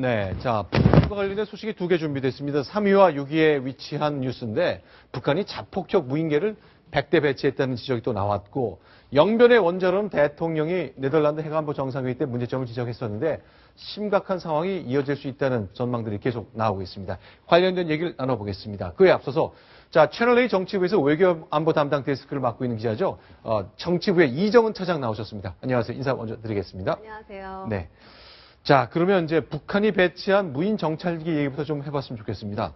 네, 자, 북한과 관련된 소식이 두 개 준비됐습니다. 3위와 6위에 위치한 뉴스인데 북한이 자폭적 무인기를 100대 배치했다는 지적이 또 나왔고 영변의 원자로는 대통령이 네덜란드 해관보 정상회의 때 문제점을 지적했었는데 심각한 상황이 이어질 수 있다는 전망들이 계속 나오고 있습니다. 관련된 얘기를 나눠보겠습니다. 그에 앞서서 자, 채널A 정치부에서 외교안보 담당 데스크를 맡고 있는 기자죠. 정치부의 이정은 차장 나오셨습니다. 안녕하세요. 인사 먼저 드리겠습니다. 안녕하세요. 네. 자, 그러면 이제 북한이 배치한 무인 정찰기 얘기부터 좀 해봤으면 좋겠습니다.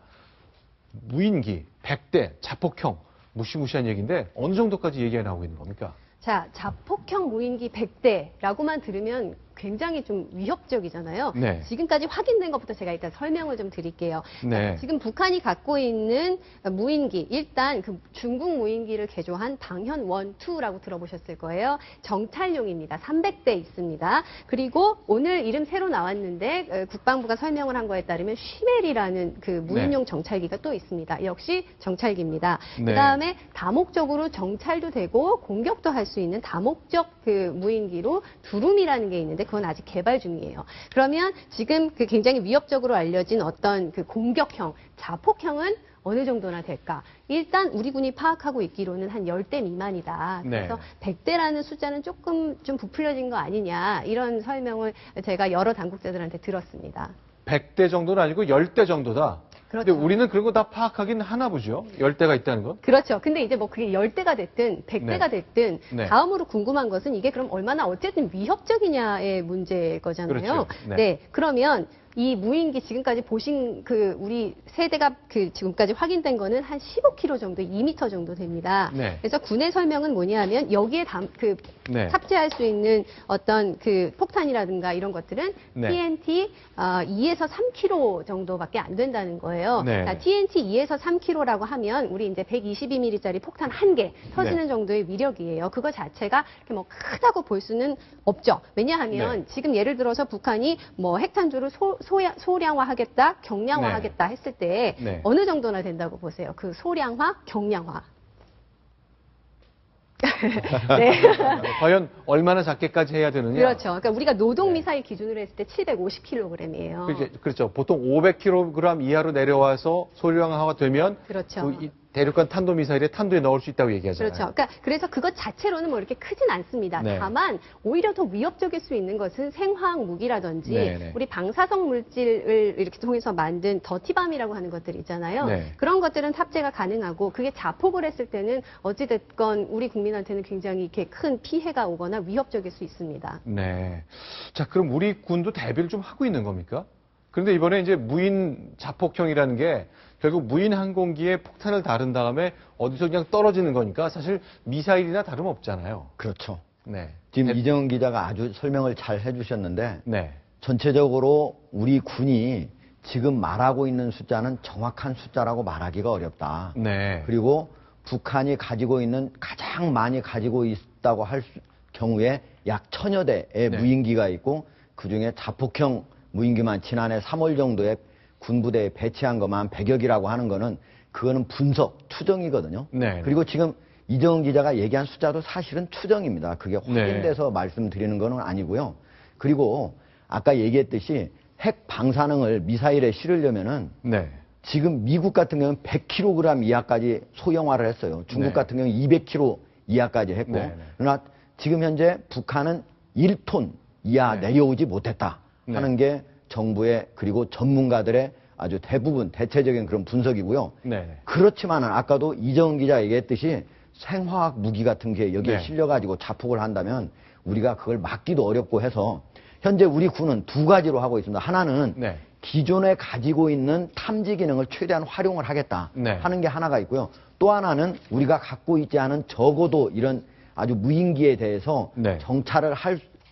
무인기, 100대, 자폭형, 무시무시한 얘기인데 어느 정도까지 얘기가 나오고 있는 겁니까? 자, 자폭형 무인기 100대라고만 들으면 굉장히 좀 위협적이잖아요. 네. 지금까지 확인된 것부터 제가 일단 설명을 좀 드릴게요. 네. 지금 북한이 갖고 있는 무인기, 일단 그 중국 무인기를 개조한 방현 1, 2라고 들어보셨을 거예요. 정찰용입니다. 300대 있습니다. 그리고 오늘 이름 새로 나왔는데 국방부가 설명을 한 거에 따르면 쉬멜이라는 그 무인용 네. 정찰기가 또 있습니다. 역시 정찰기입니다. 네. 그다음에 다목적으로 정찰도 되고 공격도 할 수 있는 다목적 그 무인기로 두룸이라는 게 있는데 그건 아직 개발 중이에요. 그러면 지금 그 굉장히 위협적으로 알려진 어떤 그 공격형, 자폭형은 어느 정도나 될까? 일단 우리 군이 파악하고 있기로는 한 10대 미만이다. 그래서 네. 100대라는 숫자는 조금 좀 부풀려진 거 아니냐. 이런 설명을 제가 여러 당국자들한테 들었습니다. 100대 정도는 아니고 10대 정도다. 그렇죠. 근데 우리는 그런 거 다 파악하긴 하나 보죠. 10대가 있다는 건. 그렇죠. 근데 이제 뭐 그게 10대가 됐든 100대가 네. 됐든 네. 다음으로 궁금한 것은 이게 그럼 얼마나 어쨌든 위협적이냐의 문제일 거잖아요. 그렇죠. 네. 네. 그러면 이 무인기 지금까지 보신 그 우리 세대가 그 지금까지 확인된 거는 한 15km 정도, 2m 정도 됩니다. 네. 그래서 군의 설명은 뭐냐면 여기에 네. 탑재할 수 있는 어떤 그 폭탄이라든가 이런 것들은 네. TNT 2에서 3km 정도밖에 안 된다는 거예요. 네. 자, TNT 2에서 3km라고 하면 우리 이제 122mm짜리 폭탄 1개 터지는 네. 정도의 위력이에요. 그거 자체가 이렇게 뭐 크다고 볼 수는 없죠. 왜냐하면 네. 지금 예를 들어서 북한이 뭐 핵탄두를 소량화하겠다, 경량화하겠다 했을 때 네. 어느 정도나 된다고 보세요? 그 소량화, 경량화. 네. 과연 얼마나 작게까지 해야 되느냐? 그렇죠. 그러니까 우리가 노동 네. 미사일 기준으로 했을 때 750kg이에요. 그렇죠. 보통 500kg 이하로 내려와서 소량화가 되면 그렇죠. 이 대륙간 탄도미사일에 탄두에 넣을 수 있다고 얘기하잖아요. 그렇죠. 그러니까 그래서 그것 자체로는 뭐 이렇게 크진 않습니다. 네. 다만 오히려 더 위협적일 수 있는 것은 생화학 무기라든지 네. 우리 방사성 물질을 이렇게 통해서 만든 더티밤이라고 하는 것들 있잖아요. 네. 그런 것들은 탑재가 가능하고 그게 자폭을 했을 때는 어찌됐건 우리 국민한테는 굉장히 이렇게 큰 피해가 오거나 위협적일 수 있습니다. 네. 자, 그럼 우리 군도 대비를 좀 하고 있는 겁니까? 그런데 이번에 이제 무인 자폭형이라는 게 결국 무인 항공기에 폭탄을 다룬 다음에 어디서 그냥 떨어지는 거니까 사실 미사일이나 다름없잖아요. 그렇죠. 네. 지금 이정은 기자가 아주 설명을 잘 해주셨는데 네. 전체적으로 우리 군이 지금 말하고 있는 숫자는 정확한 숫자라고 말하기가 어렵다. 네. 그리고 북한이 가지고 있는 가장 많이 가지고 있다고 할 경우에 약 1000여 대의 네. 무인기가 있고 그중에 자폭형 무인기만 지난해 3월 정도에 군부대에 배치한 것만 100여기라고 하는 거는 그거는 분석, 추정이거든요. 네. 그리고 지금 이정은 기자가 얘기한 숫자도 사실은 추정입니다. 그게 확인돼서 말씀드리는 건 아니고요. 그리고 아까 얘기했듯이 핵 방사능을 미사일에 실으려면은 네. 지금 미국 같은 경우는 100kg 이하까지 소형화를 했어요. 중국 네. 같은 경우는 200kg 이하까지 했고 네. 그러나 지금 현재 북한은 1톤 이하 네. 내려오지 못했다 하는 게 정부의 그리고 전문가들의 아주 대부분 대체적인 그런 분석이고요. 네. 그렇지만은 아까도 이정은 기자 얘기했듯이 생화학 무기 같은 게 여기에 네. 실려가지고 자폭을 한다면 우리가 그걸 막기도 어렵고 해서 현재 우리 군은 두 가지로 하고 있습니다. 하나는 네. 기존에 가지고 있는 탐지 기능을 최대한 활용을 하겠다 네. 하는 게 하나가 있고요. 또 하나는 우리가 갖고 있지 않은 적어도 이런 아주 무인기에 대해서 네. 정찰을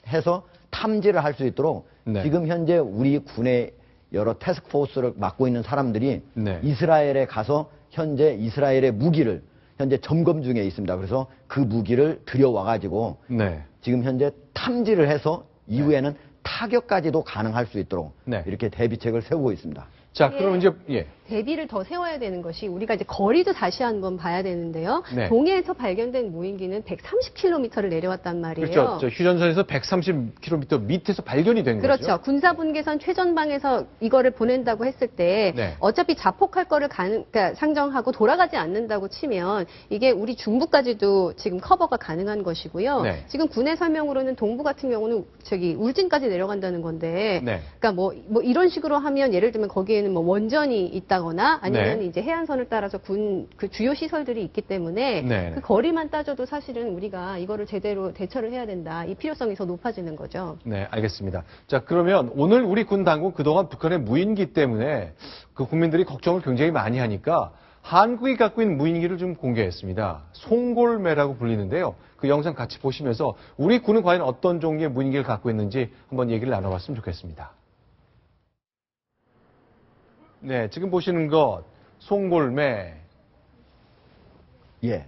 해서 탐지를 할 수 있도록 네. 지금 현재 우리 군의 여러 태스크포스를 맡고 있는 사람들이 네. 이스라엘에 가서 현재 이스라엘의 무기를 현재 점검 중에 있습니다. 그래서 그 무기를 들여와가지고 네. 지금 현재 탐지를 해서 이후에는 타격까지도 가능할 수 있도록 네. 이렇게 대비책을 세우고 있습니다. 자, 그럼 이제 예. 대비를 더 세워야 되는 것이 우리가 이제 거리도 다시 한번 봐야 되는데요. 네. 동해에서 발견된 무인기는 130km를 내려왔단 말이에요. 그렇죠. 저 휴전선에서 130km 밑에서 발견이 된 그렇죠. 거죠. 군사분계선 최전방에서 이거를 보낸다고 했을 때 네. 어차피 자폭할 거를 그러니까 상정하고 돌아가지 않는다고 치면 이게 우리 중부까지도 지금 커버가 가능한 것이고요. 네. 지금 군의 설명으로는 동부 같은 경우는 저기 울진까지 내려간다는 건데, 네. 그러니까 뭐 이런 식으로 하면 예를 들면 거기에는 뭐 원전이 있다거나 아니면 네. 이제 해안선을 따라서 군 그 주요 시설들이 있기 때문에 네. 그 거리만 따져도 사실은 우리가 이거를 제대로 대처를 해야 된다. 이 필요성이 더 높아지는 거죠. 네, 알겠습니다. 자, 그러면 오늘 우리 군 당국 그동안 북한의 무인기 때문에 그 국민들이 걱정을 굉장히 많이 하니까 한국이 갖고 있는 무인기를 좀 공개했습니다. 송골매라고 불리는데요. 그 영상 같이 보시면서 우리 군은 과연 어떤 종류의 무인기를 갖고 있는지 한번 얘기를 나눠봤으면 좋겠습니다. 네, 지금 보시는 것 송골매. 예.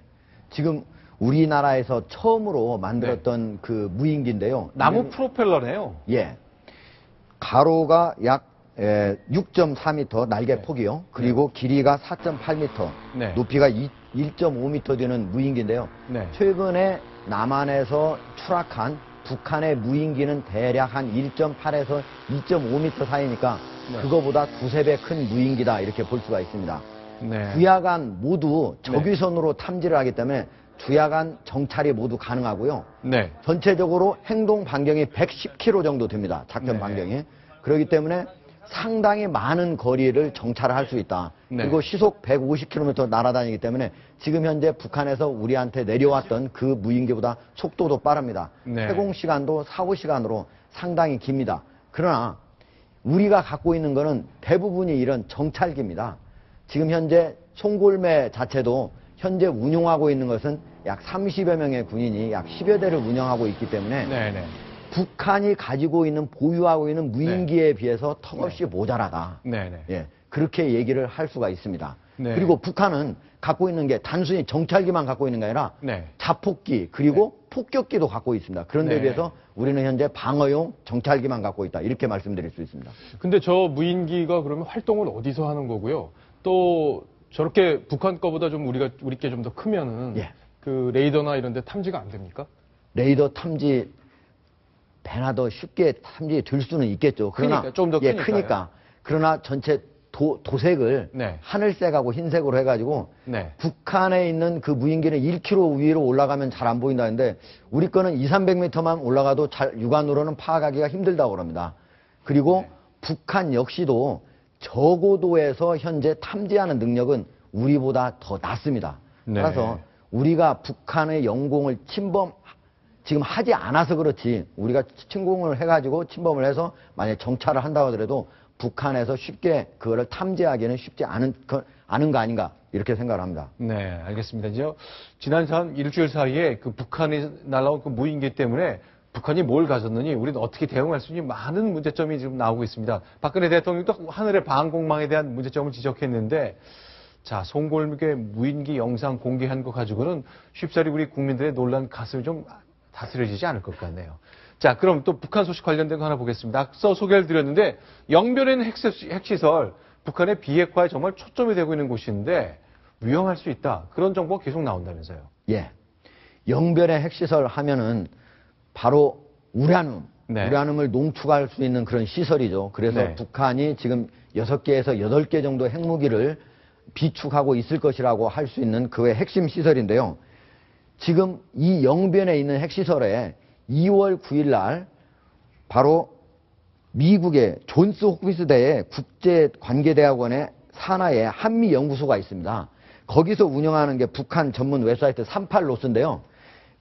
지금 우리나라에서 처음으로 만들었던 그 무인기인데요. 나무 프로펠러네요. 예. 가로가 약 6.4m 날개 폭이요. 그리고 길이가 4.8m, 네. 높이가 1.5m 되는 무인기인데요. 네. 최근에 남한에서 추락한 북한의 무인기는 대략 한 1.8에서 2.5m 사이니까 네. 그거보다 두세 배 큰 무인기다 이렇게 볼 수가 있습니다. 네. 주야간 모두 적위선으로 탐지를 하기 때문에 주야간 정찰이 모두 가능하고요. 네. 전체적으로 행동 반경이 110km 정도 됩니다. 작전 네. 반경이. 그렇기 때문에 상당히 많은 거리를 정찰을 할 수 있다. 네. 그리고 시속 150km 날아다니기 때문에 지금 현재 북한에서 우리한테 내려왔던 그 무인기보다 속도도 빠릅니다. 네. 회공 시간도 4, 5시간으로 상당히 깁니다. 그러나 우리가 갖고 있는 거는 대부분이 이런 정찰기입니다. 지금 현재 송골매 자체도 현재 운용하고 있는 것은 약 30여 명의 군인이 약 10여 대를 운영하고 있기 때문에 네, 네. 북한이 가지고 있는 보유하고 있는 무인기에 비해서 턱없이 모자라다. 네, 네. 예, 그렇게 얘기를 할 수가 있습니다. 네. 그리고 북한은 갖고 있는 게 단순히 정찰기만 갖고 있는 게 아니라 네. 자폭기 그리고 폭격기도 갖고 있습니다. 그런데 네. 비해서 우리는 현재 방어용 정찰기만 갖고 있다. 이렇게 말씀드릴 수 있습니다. 근데 저 무인기가 그러면 활동을 어디서 하는 거고요? 또 저렇게 북한 거보다 좀 우리께 좀 더 크면은 예. 그 레이더나 이런 데 탐지가 안 됩니까? 레이더 탐지 배나 더 쉽게 탐지 될 수는 있겠죠. 그러나 크니까, 좀더 예, 크니까요. 크니까. 그러나 전체 도색을 네. 하늘색하고 흰색으로 해가지고 네. 북한에 있는 그 무인기는 1km 위로 올라가면 잘 안 보인다는데 우리 거는 2, 300m만 올라가도 잘 육안으로는 파악하기가 힘들다고 그럽니다. 그리고 네. 북한 역시도 저고도에서 현재 탐지하는 능력은 우리보다 더 낮습니다. 네. 따라서 우리가 북한의 영공을 지금 하지 않아서 그렇지 우리가 침공을 해가지고 침범을 해서 만약에 정찰을 한다고 하더라도 북한에서 쉽게 그거를 탐지하기는 쉽지 않은 거 아닌가 이렇게 생각을 합니다. 네, 알겠습니다. 이제 지난 한 일주일 사이에 그 북한이 날라온 그 무인기 때문에 북한이 뭘 가졌느니 우리는 어떻게 대응할 수 있는 많은 문제점이 지금 나오고 있습니다. 박근혜 대통령도 하늘의 방공망에 대한 문제점을 지적했는데 자, 송골매 무인기 영상 공개한 거 가지고는 쉽사리 우리 국민들의 놀란 가슴이 좀 다스려지지 않을 것 같네요. 자, 그럼 또 북한 소식 관련된 거 하나 보겠습니다. 앞서 소개를 드렸는데 영변에 있는 핵시설, 북한의 비핵화에 정말 초점이 되고 있는 곳인데 위험할 수 있다. 그런 정보가 계속 나온다면서요. 예. 영변의 핵시설 하면은 바로 우라늄, 네. 우라늄을 농축할 수 있는 그런 시설이죠. 그래서 네. 북한이 지금 6개에서 8개 정도 핵무기를 비축하고 있을 것이라고 할 수 있는 그의 핵심 시설인데요. 지금 이 영변에 있는 핵시설에 2월 9일 날 바로 미국의 존스 호키스대의 국제관계대학원의 산하에 한미연구소가 있습니다. 거기서 운영하는 게 북한 전문 웹사이트 38로스인데요.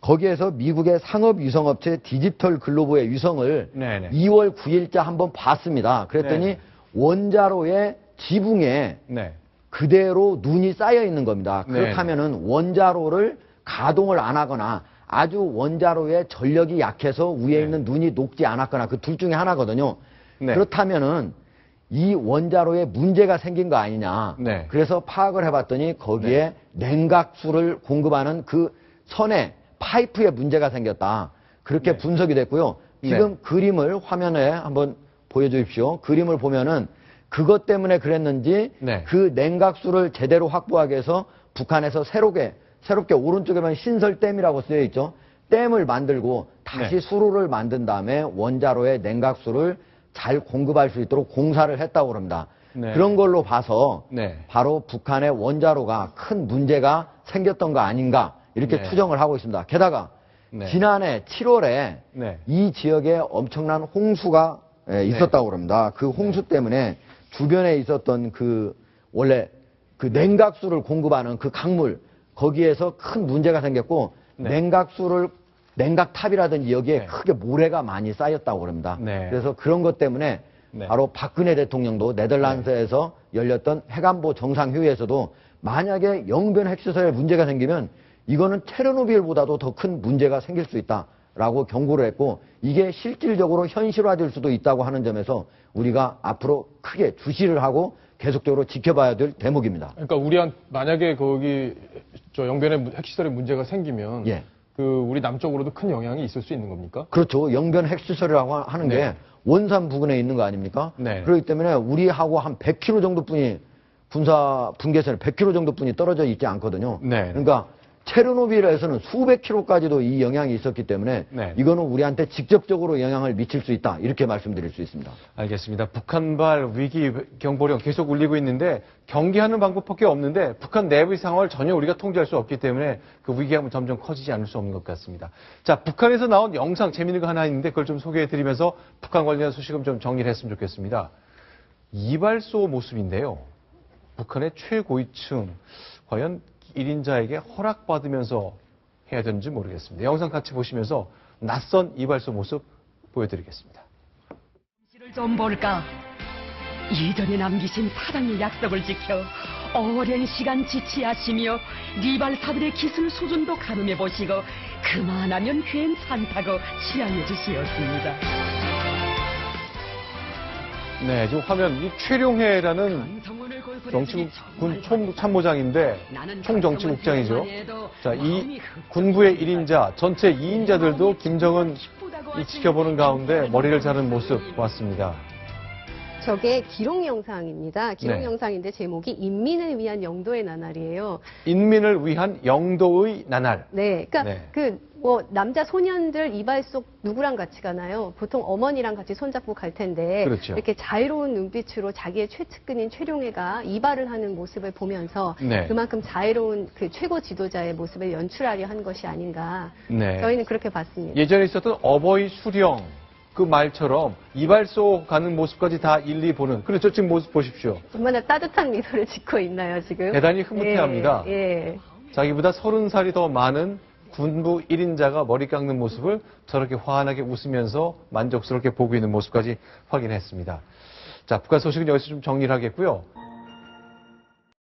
거기에서 미국의 상업위성업체 디지털 글로브의 위성을 네네. 2월 9일자 한번 봤습니다. 그랬더니 네네. 원자로의 지붕에 네. 그대로 눈이 쌓여 있는 겁니다. 네네. 그렇다면은 원자로를 가동을 안 하거나 아주 원자로의 전력이 약해서 위에 네. 있는 눈이 녹지 않았거나 그 둘 중에 하나거든요. 네. 그렇다면은 이 원자로에 문제가 생긴 거 아니냐. 네. 그래서 파악을 해봤더니 거기에 냉각수를 공급하는 그 선에 파이프에 문제가 생겼다. 그렇게 네. 분석이 됐고요. 지금 그림을 화면에 한번 보여주십시오. 그림을 보면은 그것 때문에 그랬는지 네. 그 냉각수를 제대로 확보하기 위해서 북한에서 새롭게 오른쪽에 보면 신설댐이라고 쓰여 있죠. 댐을 만들고 다시 네. 수로를 만든 다음에 원자로에 냉각수를 잘 공급할 수 있도록 공사를 했다고 합니다. 네. 그런 걸로 봐서 네. 바로 북한의 원자로가 큰 문제가 생겼던 거 아닌가 이렇게 네. 추정을 하고 있습니다. 게다가 네. 지난해 7월에 네. 이 지역에 엄청난 홍수가 있었다고 합니다. 그 홍수 때문에 주변에 있었던 원래 그 냉각수를 공급하는 그 강물 거기에서 큰 문제가 생겼고 네. 냉각탑이라든지 여기에 네. 크게 모래가 많이 쌓였다고 합니다. 네. 그래서 그런 것 때문에 네. 바로 박근혜 대통령도 네덜란드에서 열렸던 해관보 정상회의에서도 만약에 영변 핵시설에 문제가 생기면 이거는 체르노빌보다도 더 큰 문제가 생길 수 있다라고 경고를 했고 이게 실질적으로 현실화될 수도 있다고 하는 점에서 우리가 앞으로 크게 주시를 하고 계속적으로 지켜봐야 될 대목입니다. 그러니까 만약에 거기 저 영변에 핵시설에 문제가 생기면 예. 우리 남쪽으로도 큰 영향이 있을 수 있는 겁니까? 그렇죠. 영변 핵시설이라고 하는 네. 게 원산 부근에 있는 거 아닙니까? 네. 그렇기 때문에 우리하고 한 100km 정도뿐이 군사 분계선 100km 정도뿐이 떨어져 있지 않거든요. 네. 그러니까 체르노빌에서는 수백 킬로까지도 이 영향이 있었기 때문에 네. 이거는 우리한테 직접적으로 영향을 미칠 수 있다. 이렇게 말씀드릴 수 있습니다. 알겠습니다. 북한발 위기 경보령 계속 울리고 있는데 경계하는 방법밖에 없는데 북한 내부의 상황을 전혀 우리가 통제할 수 없기 때문에 그 위기감은 점점 커지지 않을 수 없는 것 같습니다. 자, 북한에서 나온 영상 재미있는 거 하나 있는데 그걸 좀 소개해드리면서 북한 관련한 소식을 좀 정리를 했으면 좋겠습니다. 이발소 모습인데요. 북한의 최고위층 과연 1인자에게 허락받으면서 해야 되는지 모르겠습니다. 영상 같이 보시면서 낯선 이발소 모습 보여드리겠습니다. 시를 좀 볼까? 이전에 남기신 사랑의 약속을 지켜 오랜 시간 지치하시며 리발사들의 기술 수준도 가늠해 보시고 그만하면 괜찮다고 취하해 주시었습니다. 네, 지금 화면 이 최룡해라는 정치국 군 참모장인데 총정치국장이죠. 자, 이 군부의 1인자, 전체 2인자들도 김정은 이 지켜보는 가운데 머리를 자른 모습 보았습니다. 저게 기록 영상입니다. 기록 네. 영상인데 제목이 인민을 위한 영도의 나날이에요. 인민을 위한 영도의 나날. 네, 그러니까 네. 남자 소년들 이발소 누구랑 같이 가나요? 보통 어머니랑 같이 손잡고 갈 텐데 그렇죠. 이렇게 자유로운 눈빛으로 자기의 최측근인 최룡해가 이발을 하는 모습을 보면서 네. 그만큼 자유로운 그 최고 지도자의 모습을 연출하려 한 것이 아닌가. 네. 저희는 그렇게 봤습니다. 예전에 있었던 어버이 수령 그 말처럼 이발소 가는 모습까지 다 일일이 보는 그렇죠. 지금 모습 보십시오. 얼마나 따뜻한 미소를 짓고 있나요, 지금? 대단히 흐뭇해합니다. 예. 자기보다 30살이 더 많은 군부 1인자가 머리 깎는 모습을 저렇게 환하게 웃으면서 만족스럽게 보고 있는 모습까지 확인했습니다. 자, 북한 소식은 여기서 좀 정리를 하겠고요.